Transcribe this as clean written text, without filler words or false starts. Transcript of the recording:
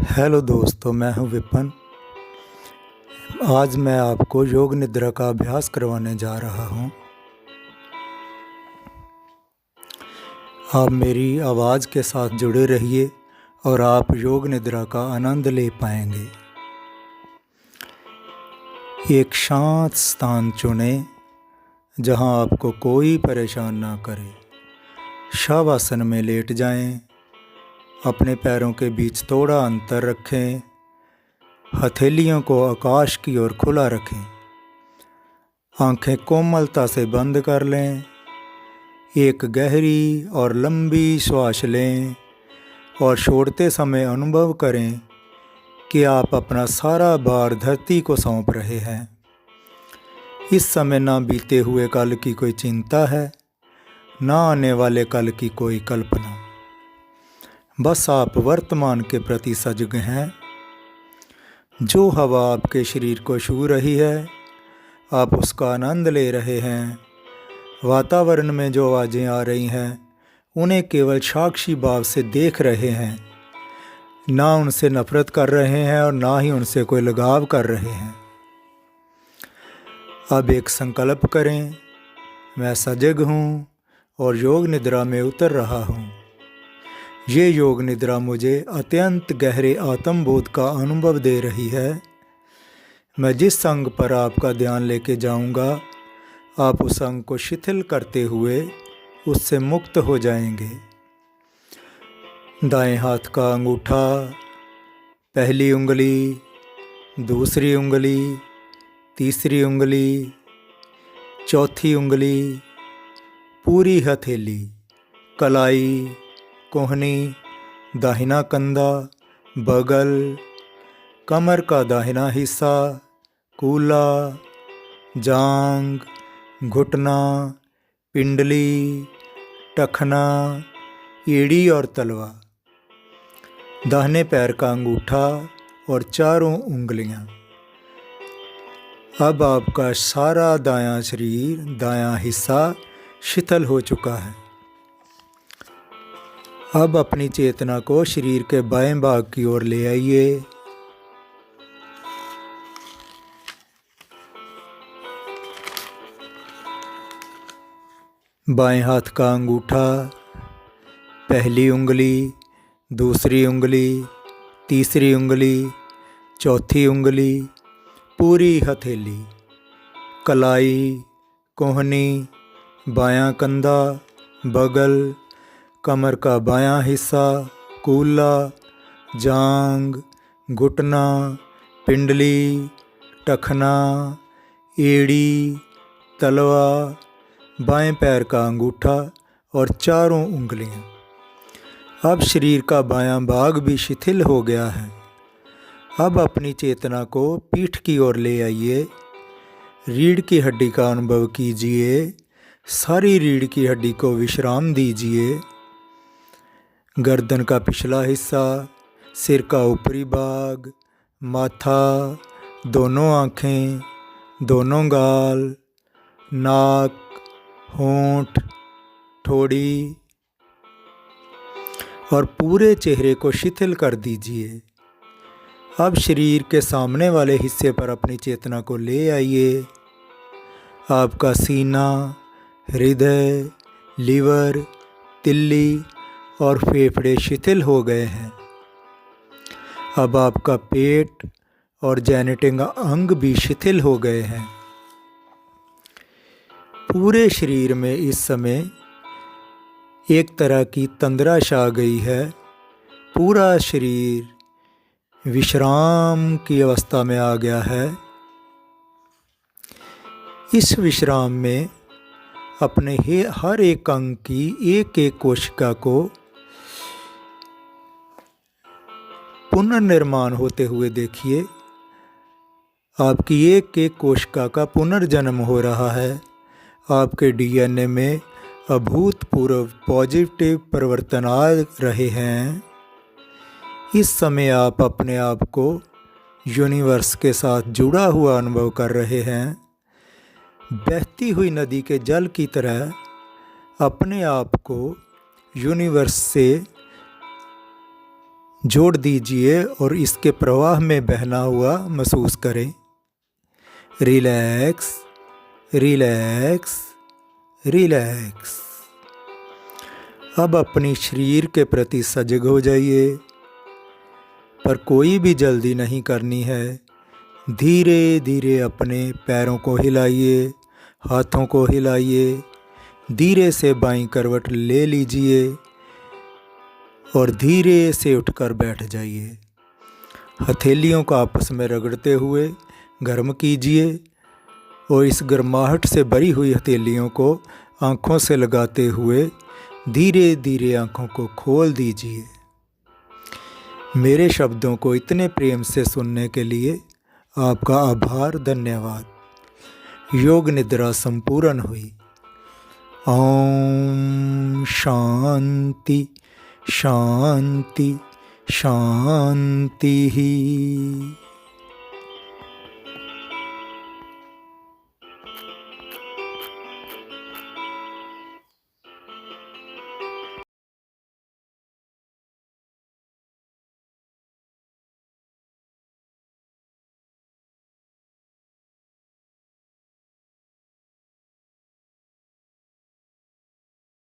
Hello दोस्तों, मैं हूं विपिन। आज मैं आपको योग निद्रा का अभ्यास करवाने जा रहा हूं। आप मेरी आवाज़ के साथ जुड़े रहिए और आप योग निद्रा का आनंद ले पाएंगे। एक शांत स्थान चुनें जहां आपको कोई परेशान ना करे। शवासन में लेट जाएं। अपने पैरों के बीच थोड़ा अंतर रखें। हथेलियों को आकाश की ओर खुला रखें। आंखें कोमलता से बंद कर लें। एक गहरी और लंबी श्वास लें और छोड़ते समय अनुभव करें कि आप अपना सारा भार धरती को सौंप रहे हैं। इस समय ना बीते हुए कल की कोई चिंता है, ना आने वाले कल की कोई कल्पना। बस आप वर्तमान के प्रति सजग हैं। जो हवा आपके शरीर को छू रही है, आप उसका आनंद ले रहे हैं। वातावरण में जो आवाज़ें आ रही हैं, उन्हें केवल साक्षी भाव से देख रहे हैं। ना उनसे नफरत कर रहे हैं और ना ही उनसे कोई लगाव कर रहे हैं। अब एक संकल्प करें, मैं सजग हूँ और योग निद्रा में उतर रहा हूँ। ये योग निद्रा मुझे अत्यंत गहरे आत्मबोध का अनुभव दे रही है। मैं जिस अंग पर आपका ध्यान लेके जाऊंगा, आप उस अंग को शिथिल करते हुए उससे मुक्त हो जाएंगे। दाएं हाथ का अंगूठा, पहली उंगली, दूसरी उंगली, तीसरी उंगली, चौथी उंगली, पूरी हथेली, कलाई, कोहनी, दाहिना कंधा, बगल, कमर का दाहिना हिस्सा, कूल्हा, जांग, घुटना, पिंडली, टखना, एड़ी और तलवा, दाहिने पैर का अंगूठा और चारों उंगलियां। अब आपका सारा दायां शरीर, दायां हिस्सा शिथिल हो चुका है। अब अपनी चेतना को शरीर के बाएं भाग की ओर ले आइए। बाएं हाथ का अंगूठा, पहली उंगली, दूसरी उंगली, तीसरी उंगली, चौथी उंगली, पूरी हथेली, कलाई, कोहनी, बायां कंधा, बगल, कमर का बायां हिस्सा, कूल्हा, जांग, घुटना, पिंडली, टखना, एड़ी, तलवा, बाएं पैर का अंगूठा और चारों उंगलियां। अब शरीर का बायां भाग भी शिथिल हो गया है। अब अपनी चेतना को पीठ की ओर ले आइए। रीढ़ की हड्डी का अनुभव कीजिए। सारी रीढ़ की हड्डी को विश्राम दीजिए। गर्दन का पिछला हिस्सा, सिर का ऊपरी भाग, माथा, दोनों आँखें, दोनों गाल, नाक, होंठ, ठोड़ी और पूरे चेहरे को शिथिल कर दीजिए। अब शरीर के सामने वाले हिस्से पर अपनी चेतना को ले आइए। आपका सीना, हृदय, लीवर, तिल्ली और फेफड़े शिथिल हो गए हैं। अब आपका पेट और जेनिटिंग अंग भी शिथिल हो गए हैं। पूरे शरीर में इस समय एक तरह की तंद्रा छा गई है। पूरा शरीर विश्राम की अवस्था में आ गया है। इस विश्राम में अपने हर एक अंग की एक एक कोशिका को पुनर्निर्माण होते हुए देखिए। आपकी एक एक कोशिका का पुनर्जन्म हो रहा है। आपके डीएनए में अभूतपूर्व पॉजिटिव परिवर्तन आ रहे हैं। इस समय आप अपने आप को यूनिवर्स के साथ जुड़ा हुआ अनुभव कर रहे हैं। बहती हुई नदी के जल की तरह अपने आप को यूनिवर्स से जोड़ दीजिए और इसके प्रवाह में बहना हुआ महसूस करें। Relax, relax, relax. अब अपनी शरीर के प्रति सजग हो जाइए, पर कोई भी जल्दी नहीं करनी है। धीरे धीरे अपने पैरों को हिलाइए, हाथों को हिलाइए, धीरे से बाईं करवट ले लीजिए और धीरे से उठकर बैठ जाइए। हथेलियों को आपस में रगड़ते हुए गर्म कीजिए और इस गर्माहट से भरी हुई हथेलियों को आँखों से लगाते हुए धीरे धीरे आँखों को खोल दीजिए। मेरे शब्दों को इतने प्रेम से सुनने के लिए आपका आभार, धन्यवाद। योग निद्रा संपूर्ण हुई। ओम शांति शांति शांति।